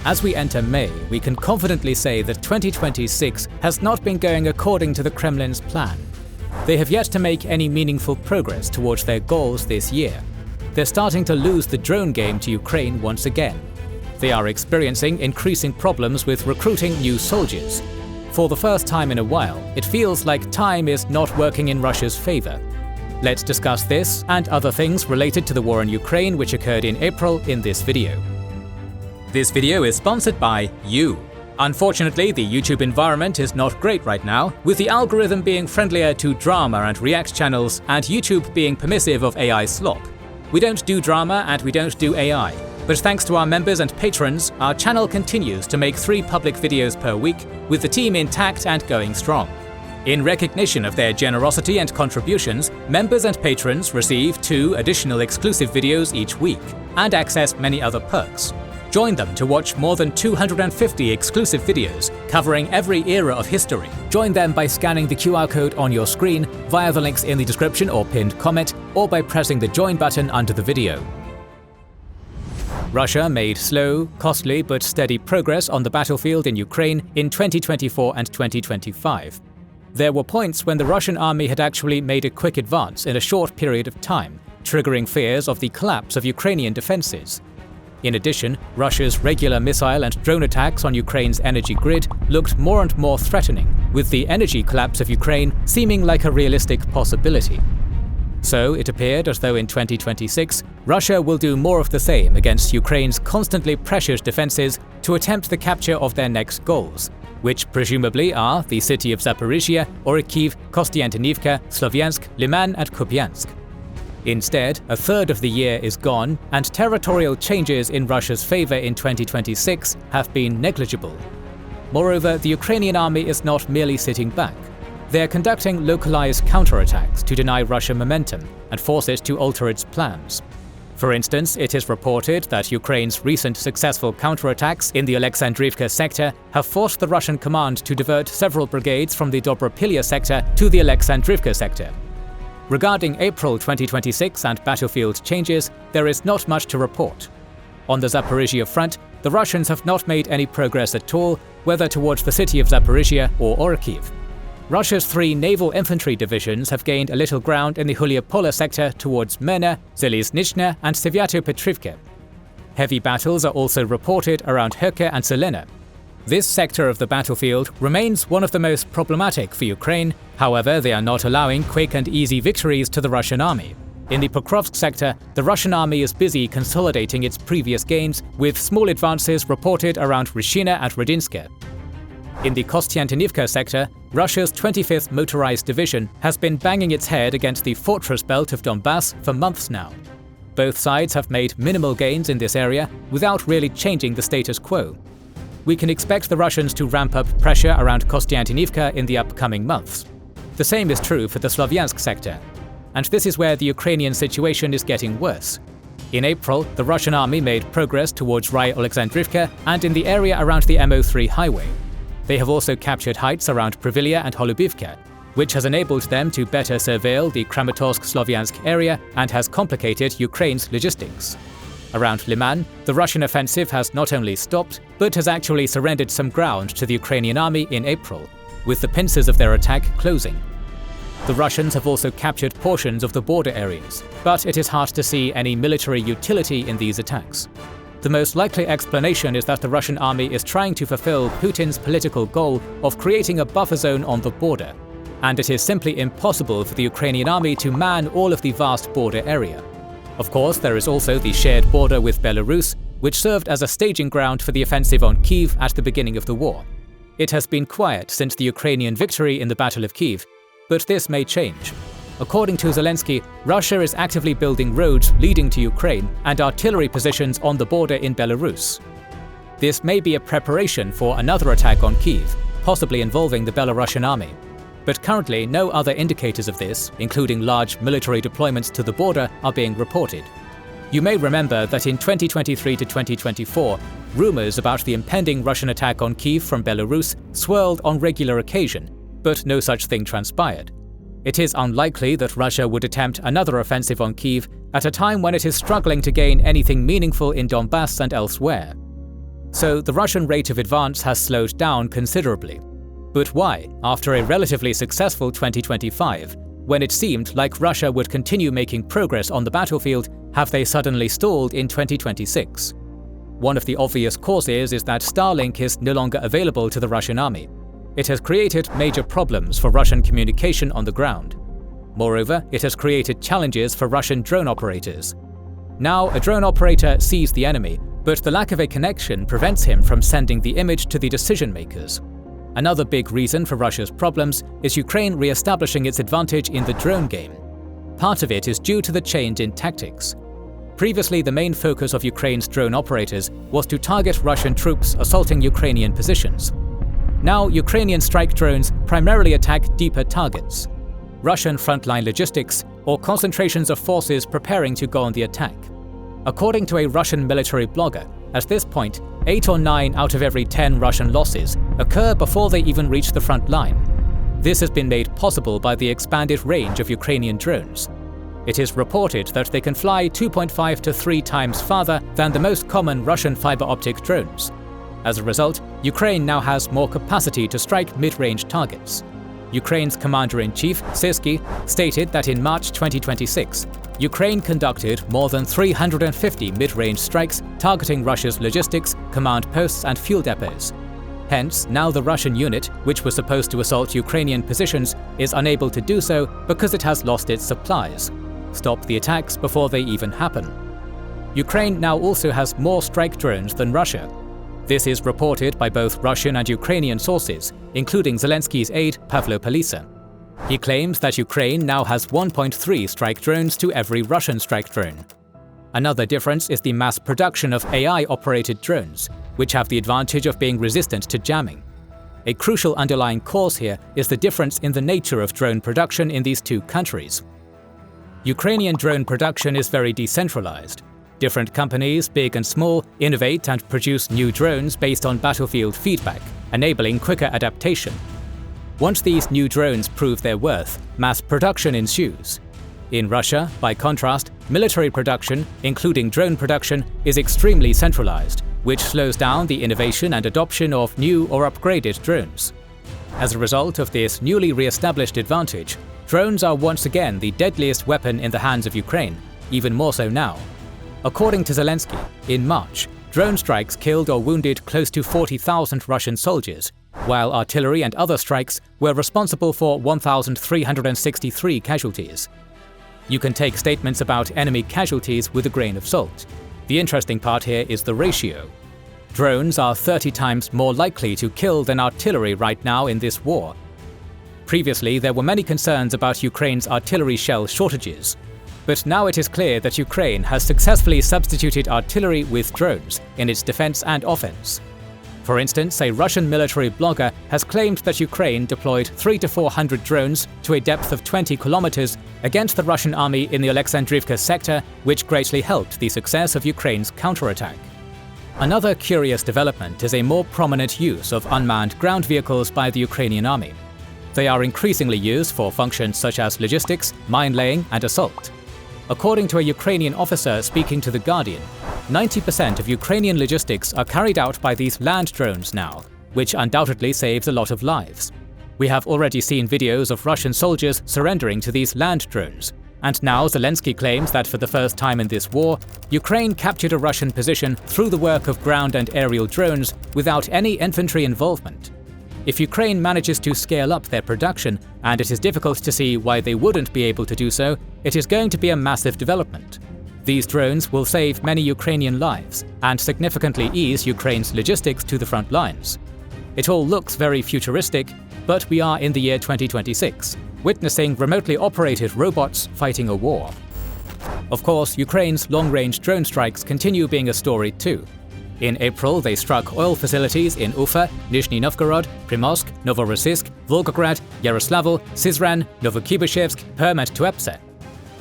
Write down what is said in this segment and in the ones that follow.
As we enter May, we can confidently say that 2026 has not been going according to the Kremlin's plan. They have yet to make any meaningful progress towards their goals this year. They're starting to lose the drone game to Ukraine once again. They are experiencing increasing problems with recruiting new soldiers. For the first time in a while, it feels like time is not working in Russia's favor. Let's discuss this and other things related to the war in Ukraine which occurred in April in this video. This video is sponsored by you. Unfortunately, the YouTube environment is not great right now, with the algorithm being friendlier to drama and react channels and YouTube being permissive of AI slop. We don't do drama and we don't do AI, but thanks to our members and patrons, our channel continues to make 3 public videos per week, with the team intact and going strong. In recognition of their generosity and contributions, members and patrons receive 2 additional exclusive videos each week, and access many other perks. Join them to watch more than 250 exclusive videos covering every era of history. Join them by scanning the QR code on your screen, via the links in the description or pinned comment, or by pressing the join button under the video. Russia made slow, costly but steady progress on the battlefield in Ukraine in 2024 and 2025. There were points when the Russian army had actually made a quick advance in a short period of time, triggering fears of the collapse of Ukrainian defenses. In addition, Russia's regular missile and drone attacks on Ukraine's energy grid looked more and more threatening, with the energy collapse of Ukraine seeming like a realistic possibility. So it appeared as though in 2026, Russia will do more of the same against Ukraine's constantly pressured defenses to attempt the capture of their next goals, which presumably are the city of Zaporizhzhia, Orikhiv, Kostiantynivka, Slovyansk, Liman and Kupiansk. Instead, a third of the year is gone, and territorial changes in Russia's favor in 2026 have been negligible. Moreover, the Ukrainian army is not merely sitting back. They are conducting localized counterattacks to deny Russia momentum and force it to alter its plans. For instance, it is reported that Ukraine's recent successful counterattacks in the Alexandrivka sector have forced the Russian command to divert several brigades from the Dobropilya sector to the Alexandrivka sector. Regarding April 2026 and battlefield changes, there is not much to report. On the Zaporizhzhia front, the Russians have not made any progress at all, whether towards the city of Zaporizhzhia or Orikhiv. Russia's 3 naval infantry divisions have gained a little ground in the Huliopole sector towards Mena, Zelizhnitshne and Sviatopetrivka. Heavy battles are also reported around Herke and Selena. This sector of the battlefield remains one of the most problematic for Ukraine, however they are not allowing quick and easy victories to the Russian army. In the Pokrovsk sector, the Russian army is busy consolidating its previous gains, with small advances reported around Rishina and Rodinska. In the Kostiantynivka sector, Russia's 25th Motorized Division has been banging its head against the fortress belt of Donbas for months now. Both sides have made minimal gains in this area without really changing the status quo. We can expect the Russians to ramp up pressure around Kostiantynivka in the upcoming months. The same is true for the Slovyansk sector. And this is where the Ukrainian situation is getting worse. In April, the Russian army made progress towards Rai-Alexandrivka and in the area around the MO3 highway. They have also captured heights around Privilia and Holubivka, which has enabled them to better surveil the Kramatorsk-Slovyansk area and has complicated Ukraine's logistics. Around Liman, the Russian offensive has not only stopped, but has actually surrendered some ground to the Ukrainian army in April, with the pincers of their attack closing. The Russians have also captured portions of the border areas, but it is hard to see any military utility in these attacks. The most likely explanation is that the Russian army is trying to fulfill Putin's political goal of creating a buffer zone on the border, and it is simply impossible for the Ukrainian army to man all of the vast border area. Of course, there is also the shared border with Belarus, which served as a staging ground for the offensive on Kyiv at the beginning of the war. It has been quiet since the Ukrainian victory in the Battle of Kyiv, but this may change. According to Zelensky, Russia is actively building roads leading to Ukraine and artillery positions on the border in Belarus. This may be a preparation for another attack on Kyiv, possibly involving the Belarusian army. But currently, no other indicators of this, including large military deployments to the border, are being reported. You may remember that in 2023 to 2024, rumors about the impending Russian attack on Kyiv from Belarus swirled on regular occasion, but no such thing transpired. It is unlikely that Russia would attempt another offensive on Kyiv at a time when it is struggling to gain anything meaningful in Donbas and elsewhere. So the Russian rate of advance has slowed down considerably. But why, after a relatively successful 2025, when it seemed like Russia would continue making progress on the battlefield, have they suddenly stalled in 2026? One of the obvious causes is that Starlink is no longer available to the Russian army. It has created major problems for Russian communication on the ground. Moreover, it has created challenges for Russian drone operators. Now, a drone operator sees the enemy, but the lack of a connection prevents him from sending the image to the decision makers. Another big reason for Russia's problems is Ukraine re-establishing its advantage in the drone game. Part of it is due to the change in tactics. Previously, the main focus of Ukraine's drone operators was to target Russian troops assaulting Ukrainian positions. Now, Ukrainian strike drones primarily attack deeper targets: Russian frontline logistics or concentrations of forces preparing to go on the attack. According to a Russian military blogger, at this point, 8 or 9 out of every 10 Russian losses occur before they even reach the front line. This has been made possible by the expanded range of Ukrainian drones. It is reported that they can fly 2.5 to 3 times farther than the most common Russian fiber optic drones. As a result, Ukraine now has more capacity to strike mid-range targets. Ukraine's commander-in-chief, Syrskyi, stated that in March 2026, Ukraine conducted more than 350 mid-range strikes targeting Russia's logistics, command posts and fuel depots. Hence, now the Russian unit, which was supposed to assault Ukrainian positions, is unable to do so because it has lost its supplies. Stop the attacks before they even happen. Ukraine now also has more strike drones than Russia. This is reported by both Russian and Ukrainian sources, including Zelensky's aide Pavlo Palisa. He claims that Ukraine now has 1.3 strike drones to every Russian strike drone. Another difference is the mass production of AI-operated drones, which have the advantage of being resistant to jamming. A crucial underlying cause here is the difference in the nature of drone production in these two countries. Ukrainian drone production is very decentralized. Different companies, big and small, innovate and produce new drones based on battlefield feedback, enabling quicker adaptation. Once these new drones prove their worth, mass production ensues. In Russia, by contrast, military production, including drone production, is extremely centralized, which slows down the innovation and adoption of new or upgraded drones. As a result of this newly re-established advantage, drones are once again the deadliest weapon in the hands of Ukraine, even more so now. According to Zelensky, in March, drone strikes killed or wounded close to 40,000 Russian soldiers, while artillery and other strikes were responsible for 1,363 casualties. You can take statements about enemy casualties with a grain of salt. The interesting part here is the ratio. Drones are 30 times more likely to kill than artillery right now in this war. Previously, there were many concerns about Ukraine's artillery shell shortages. But now it is clear that Ukraine has successfully substituted artillery with drones in its defense and offense. For instance, a Russian military blogger has claimed that Ukraine deployed 300 to 400 drones to a depth of 20 kilometers against the Russian army in the Alexandrivka sector, which greatly helped the success of Ukraine's counterattack. Another curious development is a more prominent use of unmanned ground vehicles by the Ukrainian army. They are increasingly used for functions such as logistics, mine laying, and assault. According to a Ukrainian officer speaking to The Guardian, 90% of Ukrainian logistics are carried out by these land drones now, which undoubtedly saves a lot of lives. We have already seen videos of Russian soldiers surrendering to these land drones, and now Zelensky claims that for the first time in this war, Ukraine captured a Russian position through the work of ground and aerial drones without any infantry involvement. If Ukraine manages to scale up their production, and it is difficult to see why they wouldn't be able to do so, it is going to be a massive development. These drones will save many Ukrainian lives and significantly ease Ukraine's logistics to the front lines. It all looks very futuristic, but we are in the year 2026, witnessing remotely operated robots fighting a war. Of course, Ukraine's long-range drone strikes continue being a story too. In April, they struck oil facilities in Ufa, Nizhny Novgorod, Primorsk, Novorossiysk, Volgograd, Yaroslavl, Syzran, Novokibashevsk, Perm and Tuapse.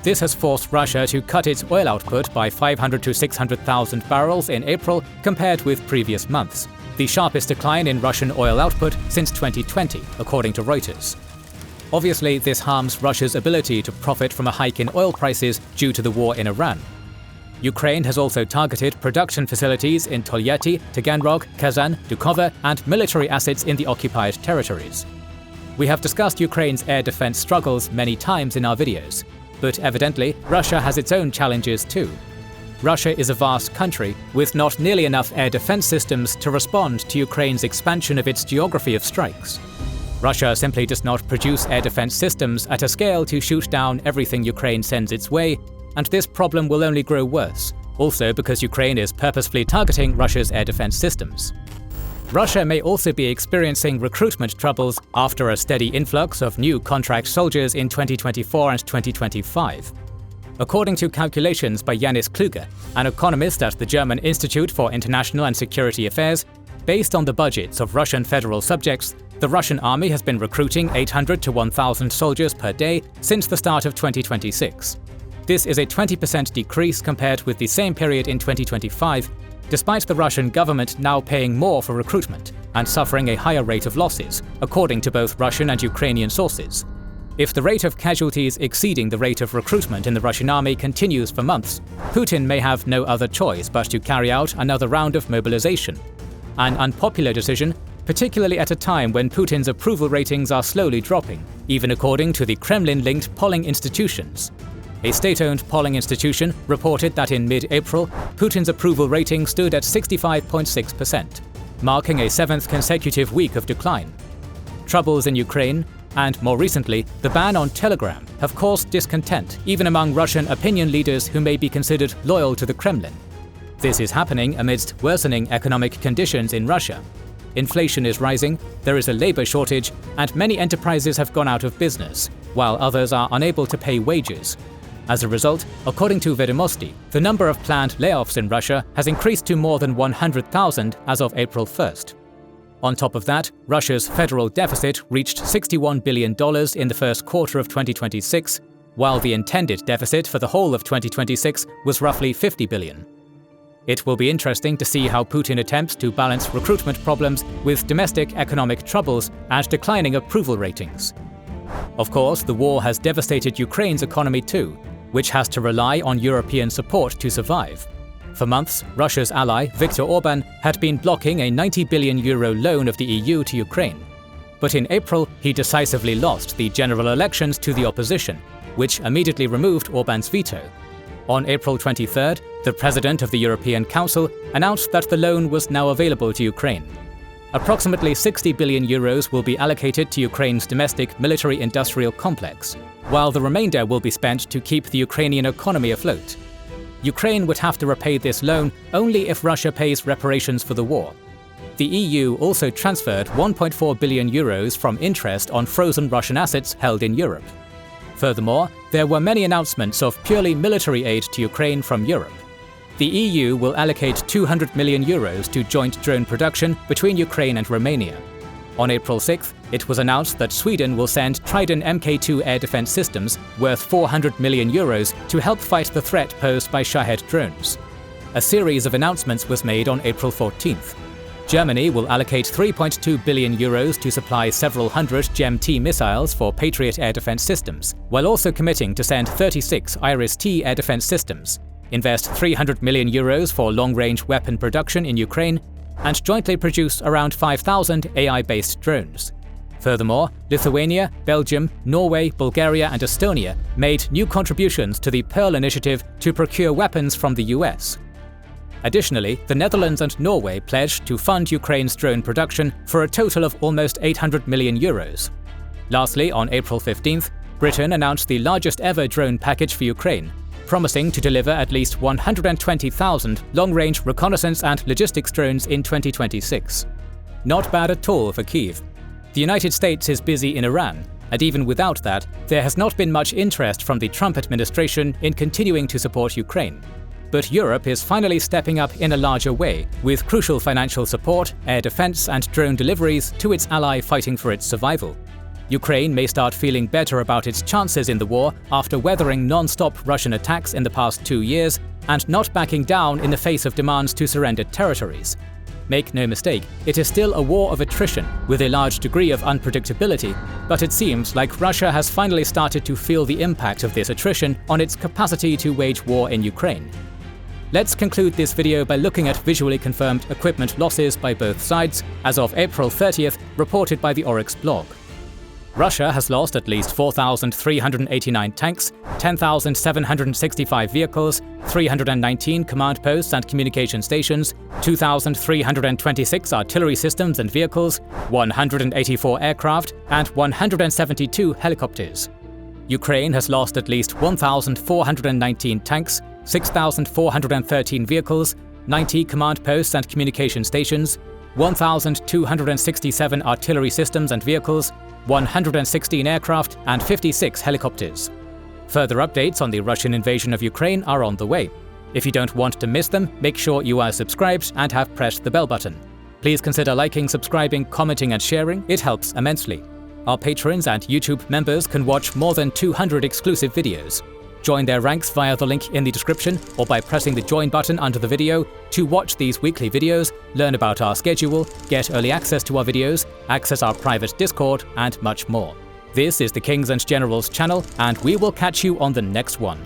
This has forced Russia to cut its oil output by 500 to 600,000 barrels in April compared with previous months, the sharpest decline in Russian oil output since 2020, according to Reuters. Obviously, this harms Russia's ability to profit from a hike in oil prices due to the war in Iran. Ukraine has also targeted production facilities in Tolyatti, Taganrog, Kazan, Dukovo, and military assets in the occupied territories. We have discussed Ukraine's air defense struggles many times in our videos, but evidently Russia has its own challenges too. Russia is a vast country with not nearly enough air defense systems to respond to Ukraine's expansion of its geography of strikes. Russia simply does not produce air defense systems at a scale to shoot down everything Ukraine sends its way, and this problem will only grow worse, also because Ukraine is purposefully targeting Russia's air defense systems. Russia may also be experiencing recruitment troubles after a steady influx of new contract soldiers in 2024 and 2025. According to calculations by Yanis Kluge, an economist at the German Institute for International and Security Affairs, based on the budgets of Russian federal subjects, the Russian army has been recruiting 800 to 1,000 soldiers per day since the start of 2026. This is a 20% decrease compared with the same period in 2025, despite the Russian government now paying more for recruitment and suffering a higher rate of losses, according to both Russian and Ukrainian sources. If the rate of casualties exceeding the rate of recruitment in the Russian army continues for months, Putin may have no other choice but to carry out another round of mobilization. An unpopular decision, particularly at a time when Putin's approval ratings are slowly dropping, even according to the Kremlin-linked polling institutions. A state-owned polling institution reported that in mid-April, Putin's approval rating stood at 65.6%, marking a 7th consecutive week of decline. Troubles in Ukraine, and more recently, the ban on Telegram, have caused discontent even among Russian opinion leaders who may be considered loyal to the Kremlin. This is happening amidst worsening economic conditions in Russia. Inflation is rising, there is a labor shortage, and many enterprises have gone out of business, while others are unable to pay wages. As a result, according to Vedomosti, the number of planned layoffs in Russia has increased to more than 100,000 as of April 1st. On top of that, Russia's federal deficit reached $61 billion in the first quarter of 2026, while the intended deficit for the whole of 2026 was roughly $50 billion. It will be interesting to see how Putin attempts to balance recruitment problems with domestic economic troubles and declining approval ratings. Of course, the war has devastated Ukraine's economy too, which has to rely on European support to survive. For months, Russia's ally, Viktor Orban, had been blocking a €90 billion loan of the EU to Ukraine. But in April, he decisively lost the general elections to the opposition, which immediately removed Orban's veto. On April 23rd, the President of the European Council announced that the loan was now available to Ukraine. Approximately €60 billion will be allocated to Ukraine's domestic military-industrial complex, while the remainder will be spent to keep the Ukrainian economy afloat. Ukraine would have to repay this loan only if Russia pays reparations for the war. The EU also transferred €1.4 billion from interest on frozen Russian assets held in Europe. Furthermore, there were many announcements of purely military aid to Ukraine from Europe. The EU will allocate €200 million to joint drone production between Ukraine and Romania. On April 6th, it was announced that Sweden will send Trident Mk2 air defense systems worth €400 million to help fight the threat posed by Shahed drones. A series of announcements was made on April 14th. Germany will allocate €3.2 billion to supply several hundred GEM-T missiles for Patriot air defense systems, while also committing to send 36 Iris-T air defense systems, invest €300 million for long-range weapon production in Ukraine, and jointly produce around 5,000 AI-based drones. Furthermore, Lithuania, Belgium, Norway, Bulgaria, and Estonia made new contributions to the Pearl Initiative to procure weapons from the US. Additionally, the Netherlands and Norway pledged to fund Ukraine's drone production for a total of almost €800 million. Lastly, on April 15th, Britain announced the largest ever drone package for Ukraine, promising to deliver at least 120,000 long-range reconnaissance and logistics drones in 2026. Not bad at all for Kyiv. The United States is busy in Iran, and even without that, there has not been much interest from the Trump administration in continuing to support Ukraine. But Europe is finally stepping up in a larger way, with crucial financial support, air defense, and drone deliveries to its ally fighting for its survival. Ukraine may start feeling better about its chances in the war after weathering non-stop Russian attacks in the past 2 years and not backing down in the face of demands to surrender territories. Make no mistake, it is still a war of attrition with a large degree of unpredictability, but it seems like Russia has finally started to feel the impact of this attrition on its capacity to wage war in Ukraine. Let's conclude this video by looking at visually confirmed equipment losses by both sides as of April 30th, reported by the Oryx blog. Russia has lost at least 4,389 tanks, 10,765 vehicles, 319 command posts and communication stations, 2,326 artillery systems and vehicles, 184 aircraft, and 172 helicopters. Ukraine has lost at least 1,419 tanks, 6,413 vehicles, 90 command posts and communication stations, 1,267 artillery systems and vehicles, 116 aircraft, and 56 helicopters. Further updates on the Russian invasion of Ukraine are on the way. If you don't want to miss them, make sure you are subscribed and have pressed the bell button. Please consider liking, subscribing, commenting, and sharing. It helps immensely. Our patrons and YouTube members can watch more than 200 exclusive videos. Join their ranks via the link in the description or by pressing the join button under the video to watch these weekly videos, learn about our schedule, get early access to our videos, access our private Discord, and much more. This is the Kings and Generals channel, and we will catch you on the next one.